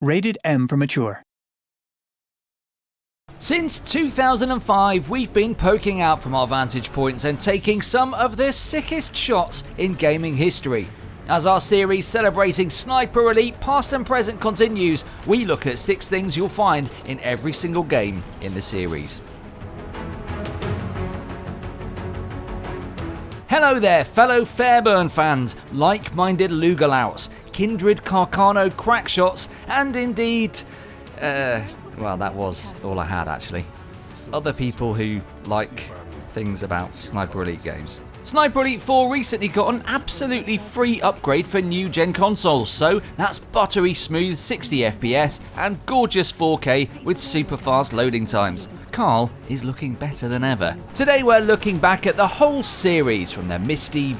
Rated M for mature. Since 2005, we've been poking out from our vantage points and taking some of the sickest shots in gaming history. As our series celebrating Sniper Elite past and present continues, we look at 6 things you'll find in every single game in the series. Hello there, fellow Fairburn fans, like-minded Lugalouts, kindred Carcano crackshots, and indeed, well, that was all I had actually. Other people who like things about Sniper Elite games. Sniper Elite 4 recently got an absolutely free upgrade for new-gen consoles, so that's buttery smooth 60 FPS and gorgeous 4K with super fast loading times. Carl is looking better than ever. Today we're looking back at the whole series from the misty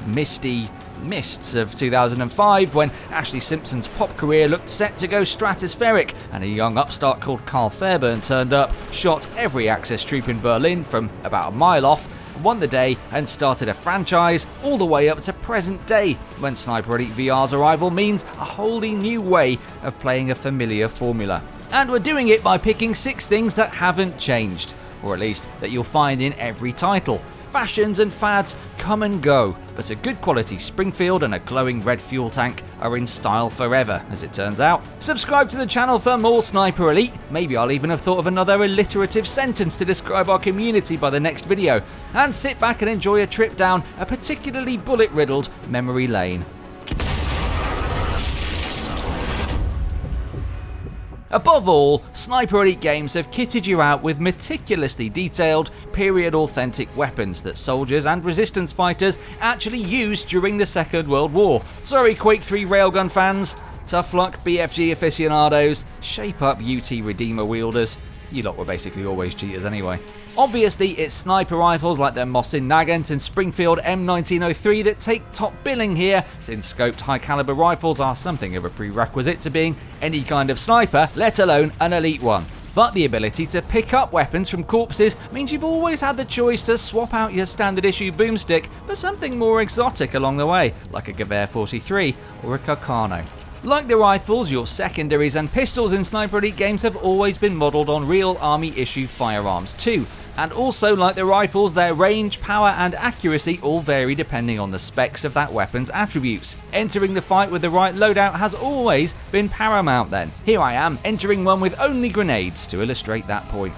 mists of 2005 when Ashley Simpson's pop career looked set to go stratospheric and a young upstart called Carl Fairburn turned up, shot every Axis troop in Berlin from about a mile off, won the day and started a franchise all the way up to present day when Sniper Elite VR's arrival means a wholly new way of playing a familiar formula. And we're doing it by picking 6 things that haven't changed, or at least that you'll find in every title. Fashions and fads come and go, but a good quality Springfield and a glowing red fuel tank are in style forever, as it turns out. Subscribe to the channel for more Sniper Elite. Maybe I'll even have thought of another alliterative sentence to describe our community by the next video. And sit back and enjoy a trip down a particularly bullet-riddled memory lane. Above all, Sniper Elite games have kitted you out with meticulously detailed, period-authentic weapons that soldiers and resistance fighters actually used during the Second World War. Sorry Quake 3 Railgun fans, tough luck BFG aficionados, shape up UT Redeemer wielders. You lot were basically always cheaters anyway. Obviously, it's sniper rifles like the Mosin Nagant and Springfield M1903 that take top billing here, since scoped high-caliber rifles are something of a prerequisite to being any kind of sniper, let alone an elite one. But the ability to pick up weapons from corpses means you've always had the choice to swap out your standard issue boomstick for something more exotic along the way, like a Gewehr 43 or a Carcano. Like the rifles, your secondaries and pistols in Sniper Elite games have always been modelled on real army issue firearms too. And also like the rifles, their range, power and accuracy all vary depending on the specs of that weapon's attributes. Entering the fight with the right loadout has always been paramount then. Here I am, entering one with only grenades to illustrate that point.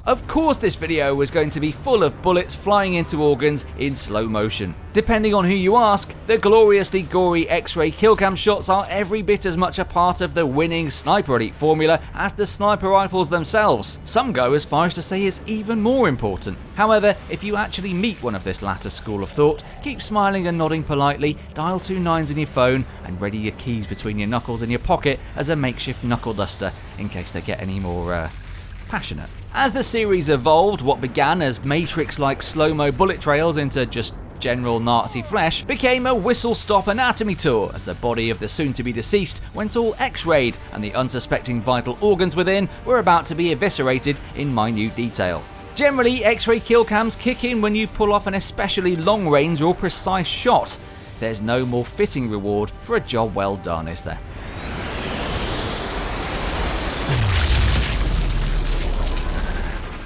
Of course this video was going to be full of bullets flying into organs in slow motion. Depending on who you ask, the gloriously gory X-ray killcam shots are every bit as much a part of the winning Sniper Elite formula as the sniper rifles themselves. Some go as far as to say it's even more important. However, if you actually meet one of this latter school of thought, keep smiling and nodding politely, dial 2 9s in your phone and ready your keys between your knuckles in your pocket as a makeshift knuckle duster in case they get any more passionate. As the series evolved, what began as Matrix-like slow-mo bullet trails into just general Nazi flesh became a whistle-stop anatomy tour as the body of the soon-to-be-deceased went all X-rayed and the unsuspecting vital organs within were about to be eviscerated in minute detail. Generally, X-ray killcams kick in when you pull off an especially long-range or precise shot. There's no more fitting reward for a job well done, is there?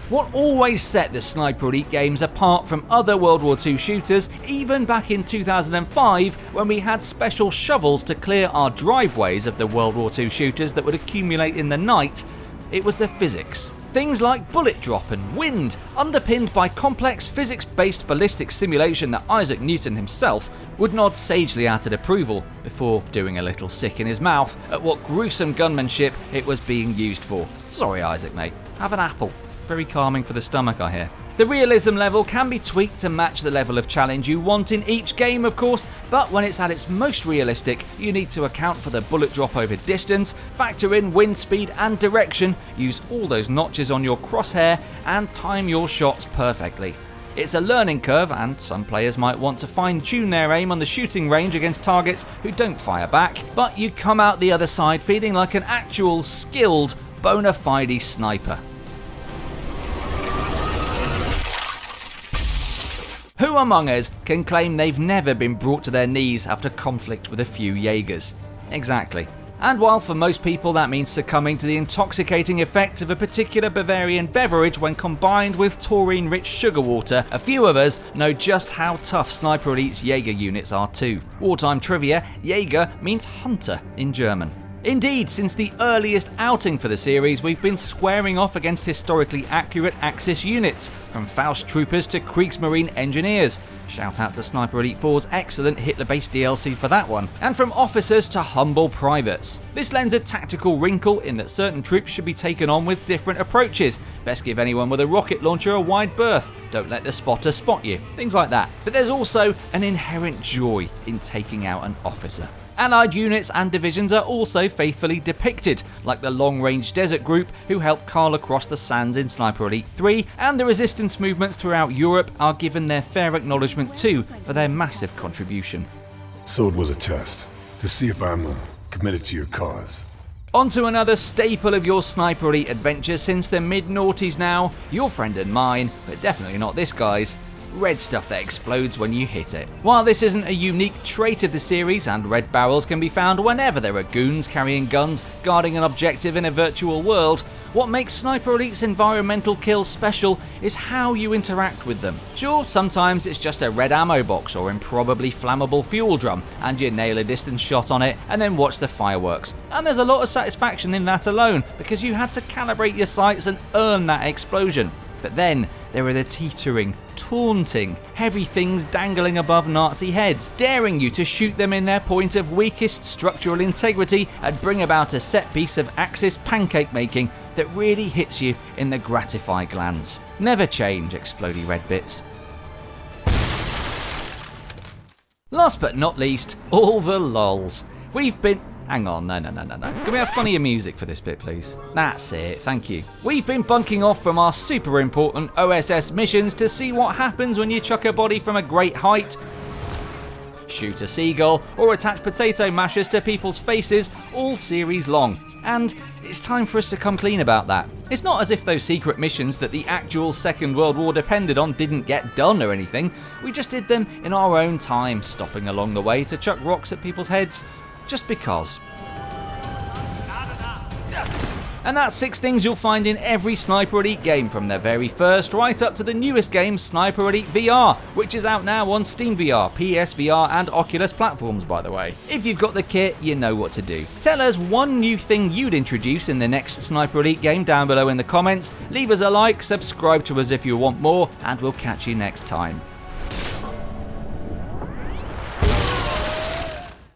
What always set the Sniper Elite games apart from other World War II shooters, even back in 2005 when we had special shovels to clear our driveways of the World War II shooters that would accumulate in the night, it was the physics. Things like bullet drop and wind, underpinned by complex physics-based ballistics simulation that Isaac Newton himself would nod sagely at approval before doing a little sick in his mouth at what gruesome gunmanship it was being used for. Sorry Isaac mate, have an apple. Very calming for the stomach, I hear. The realism level can be tweaked to match the level of challenge you want in each game, of course, but when it's at its most realistic, you need to account for the bullet drop over distance, factor in wind speed and direction, use all those notches on your crosshair, and time your shots perfectly. It's a learning curve, and some players might want to fine-tune their aim on the shooting range against targets who don't fire back, but you come out the other side feeling like an actual skilled, bona fide sniper. Who Who among us can claim they've never been brought to their knees after conflict with a few Jaegers? Exactly. And while for most people that means succumbing to the intoxicating effects of a particular Bavarian beverage when combined with taurine-rich sugar water, a few of us know just how tough Sniper Elite's Jaeger units are too. Wartime trivia: Jaeger means hunter in German. Indeed, since the earliest outing for the series, we've been squaring off against historically accurate Axis units, from Faust troopers to Kriegsmarine engineers. Shout out to Sniper Elite 4's excellent Hitler-based DLC for that one. And from officers to humble privates. This lends a tactical wrinkle in that certain troops should be taken on with different approaches. Best give anyone with a rocket launcher a wide berth. Don't let the spotter spot you. Things like that. But there's also an inherent joy in taking out an officer. Allied units and divisions are also faithfully depicted, like the long-range desert group who helped Karl across the sands in Sniper Elite 3, and the resistance movements throughout Europe are given their fair acknowledgement too for their massive contribution. So it was a test, to see if I'm committed to your cause. On to another staple of your Sniper Elite adventure since the mid-noughties now, your friend and mine, but definitely not this guy's, red stuff that explodes when you hit it. While this isn't a unique trait of the series, and red barrels can be found whenever there are goons carrying guns guarding an objective in a virtual world, what makes Sniper Elite's environmental kills special is how you interact with them. Sure, sometimes it's just a red ammo box or improbably flammable fuel drum, and you nail a distance shot on it and then watch the fireworks. And there's a lot of satisfaction in that alone, because you had to calibrate your sights and earn that explosion. But then there are the teetering, taunting, heavy things dangling above Nazi heads, daring you to shoot them in their point of weakest structural integrity and bring about a set piece of Axis pancake making that really hits you in the gratify glands. Never change, explodey red bits. Last but not least, all the lols. We've been... Hang on, no. Can we have funnier music for this bit, please? That's it, thank you. We've been bunking off from our super important OSS missions to see what happens when you chuck a body from a great height, shoot a seagull, or attach potato mashers to people's faces all series long. And it's time for us to come clean about that. It's not as if those secret missions that the actual Second World War depended on didn't get done or anything. We just did them in our own time, stopping along the way to chuck rocks at people's heads. Just because. And that's 6 things you'll find in every Sniper Elite game, from their very first right up to the newest game, Sniper Elite VR, which is out now on Steam VR, PSVR and Oculus platforms, by the way. If you've got the kit, you know what to do. Tell us one new thing you'd introduce in the next Sniper Elite game down below in the comments, leave us a like, subscribe to us if you want more, and we'll catch you next time.